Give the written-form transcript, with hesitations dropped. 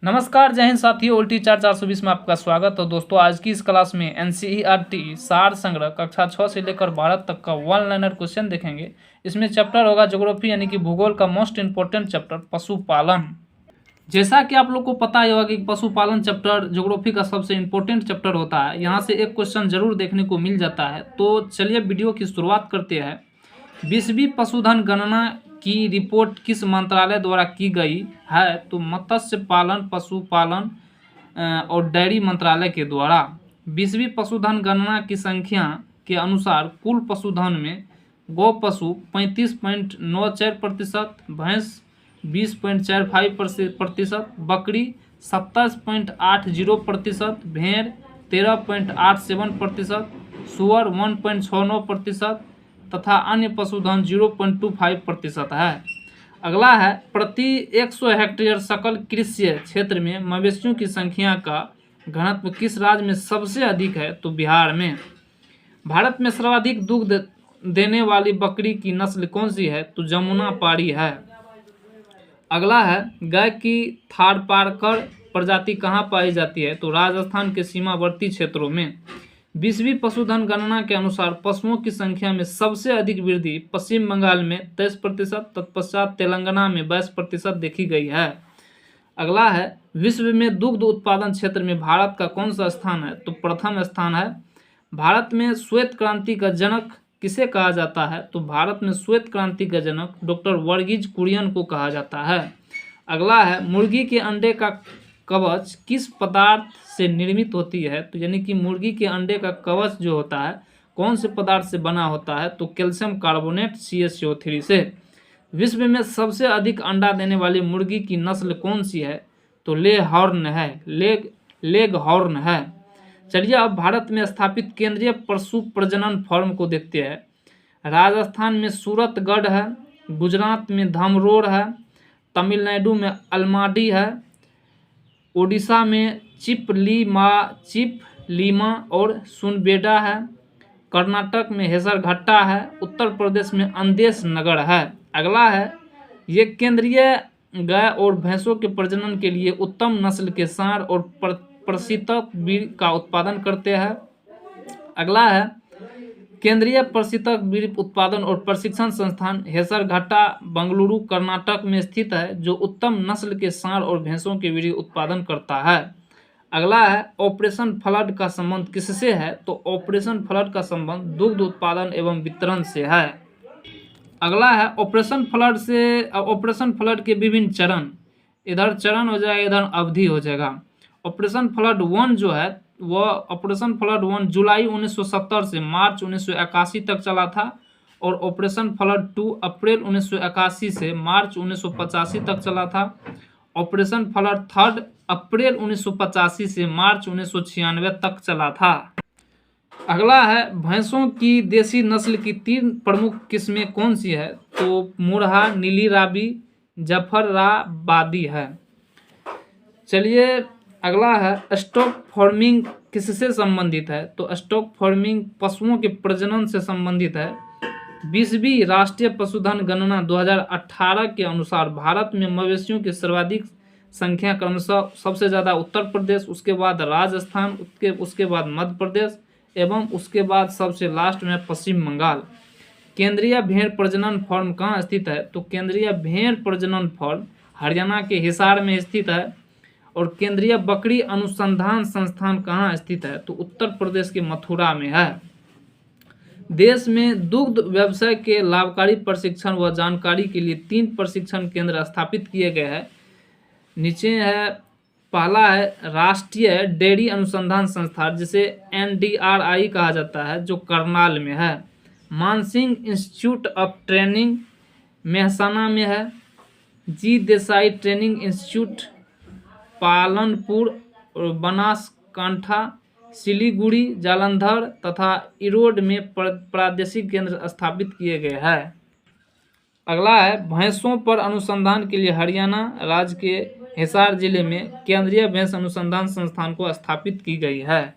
नमस्कार, जय हिंद साथियों। उल्टी 420 में आपका स्वागत है। दोस्तों, आज की इस क्लास में एनसीईआरटी सार संग्रह कक्षा 6 से लेकर 12 तक का वन लाइनर क्वेश्चन देखेंगे। इसमें चैप्टर होगा ज्योग्राफी यानी कि भूगोल का मोस्ट इंपॉर्टेंट चैप्टर पशुपालन। जैसा कि आप लोग को पता ही होगा कि पशुपालन चैप्टर ज्योग्राफी का सबसे इंपॉर्टेंट चैप्टर होता है। यहाँ से एक क्वेश्चन जरूर देखने को मिल जाता है। तो चलिए वीडियो की शुरुआत करते हैं। 20वीं पशुधन गणना की रिपोर्ट किस मंत्रालय द्वारा की गई है? तो मत्स्य पालन, पशुपालन और डेयरी मंत्रालय के द्वारा। 20वीं पशुधन गणना की संख्या के अनुसार कुल पशुधन में गौ पशु 35.94%, भैंस 20.45%, बकरी 27.80%, भेड़ 13.87%, सुअर 1.69% तथा अन्य पशुधन 0.25% है। अगला है, प्रति 100 हेक्टेयर सकल कृषि क्षेत्र में मवेशियों की संख्या का घनत्व किस राज्य में सबसे अधिक है? तो बिहार में। भारत में सर्वाधिक दूध देने वाली बकरी की नस्ल कौन सी है? तो जमुना पारी है। अगला है, गाय की थारपारकर प्रजाति कहाँ पाई जाती है? तो राजस्थान के सीमावर्ती क्षेत्रों में। 20वीं पशुधन गणना के अनुसार पशुओं की संख्या में सबसे अधिक वृद्धि पश्चिम बंगाल में 23%, तत्पश्चात तेलंगाना में 22% देखी गई है। अगला है, विश्व में दुग्ध उत्पादन क्षेत्र में भारत का कौन सा स्थान है? तो प्रथम स्थान है। भारत में श्वेत क्रांति का जनक किसे कहा जाता है? तो भारत में श्वेत क्रांति का जनक डॉक्टर वर्गीज कुरियन को कहा जाता है। अगला है, मुर्गी के अंडे का कवच किस पदार्थ से निर्मित होती है? तो यानी कि मुर्गी के अंडे का कवच जो होता है कौन से पदार्थ से बना होता है? तो कैल्शियम कार्बोनेट CaCO3 से। विश्व में सबसे अधिक अंडा देने वाली मुर्गी की नस्ल कौन सी है? तो लेगहॉर्न है। लेगहॉर्न है। चलिए अब भारत में स्थापित केंद्रीय पशु प्रजनन फर्म को देखते हैं। राजस्थान में सूरतगढ़ है, गुजरात में धामरोड है, तमिलनाडु में अलमाडी है, ओडिशा में चिपलीमा और सुनबेडा है, कर्नाटक में हेसरघट्टा है, उत्तर प्रदेश में अंदेश नगर है। अगला है, ये केंद्रीय गाय और भैंसों के प्रजनन के लिए उत्तम नस्ल के सांड और प्रशीतक बीज का उत्पादन करते हैं। अगला है, केंद्रीय प्रशीतक बीज उत्पादन और प्रशिक्षण संस्थान हेसरघट्टा बंगलुरु कर्नाटक में स्थित है, जो उत्तम नस्ल के सांड और भैंसों के बीज उत्पादन करता है। अगला है, ऑपरेशन फ्लड का संबंध किससे है? तो ऑपरेशन फ्लड का संबंध दुग्ध उत्पादन एवं वितरण से है। अगला है, ऑपरेशन फ्लड के विभिन्न चरण। इधर चरण हो जाएगा, इधर अवधि हो जाएगा। ऑपरेशन फ्लड 1 जो है वह ऑपरेशन फ्लड 1 जुलाई 1970 से मार्च 1981 तक चला था, और ऑपरेशन फ्लड 2 अप्रैल 1981 से मार्च 1985 तक चला था। ऑपरेशन फ्लड 3 अप्रैल 1985 से मार्च 1996 तक चला था। अगला है, भैंसों की देसी नस्ल की 3 प्रमुख किस्में कौन सी है? तो मुरहा, नीली रावी, जफराबादी है। चलिए अगला है, स्टॉक फार्मिंग किससे संबंधित है? तो स्टॉक फार्मिंग पशुओं के प्रजनन से संबंधित है। 20वीं राष्ट्रीय पशुधन गणना 2018 के अनुसार भारत में मवेशियों की सर्वाधिक संख्या क्रमशः सबसे ज़्यादा उत्तर प्रदेश, उसके बाद राजस्थान, उसके बाद मध्य प्रदेश एवं उसके बाद सबसे लास्ट में पश्चिम बंगाल। केंद्रीय भेड़ प्रजनन फर्म कहाँ स्थित है? तो केंद्रीय भेड़ प्रजनन फर्म हरियाणा के हिसार में स्थित है। और केंद्रीय बकरी अनुसंधान संस्थान कहाँ स्थित है? तो उत्तर प्रदेश के मथुरा में है। देश में दुग्ध व्यवसाय के लाभकारी प्रशिक्षण व जानकारी के लिए 3 प्रशिक्षण केंद्र स्थापित किए गए हैं। नीचे है, पहला है राष्ट्रीय डेयरी अनुसंधान संस्थान, जिसे NDRI कहा जाता है, जो करनाल में है। Mansingh institute of training Mehsana में है। जी देसाई ट्रेनिंग इंस्टीट्यूट पालनपुर और बनासकांठा, सिलीगुड़ी, जालंधर तथा इरोड में प्रादेशिक केंद्र स्थापित किए गए हैं। अगला है, भैंसों पर अनुसंधान के लिए हरियाणा राज्य के हिसार जिले में केंद्रीय भैंस अनुसंधान संस्थान को स्थापित की गई है।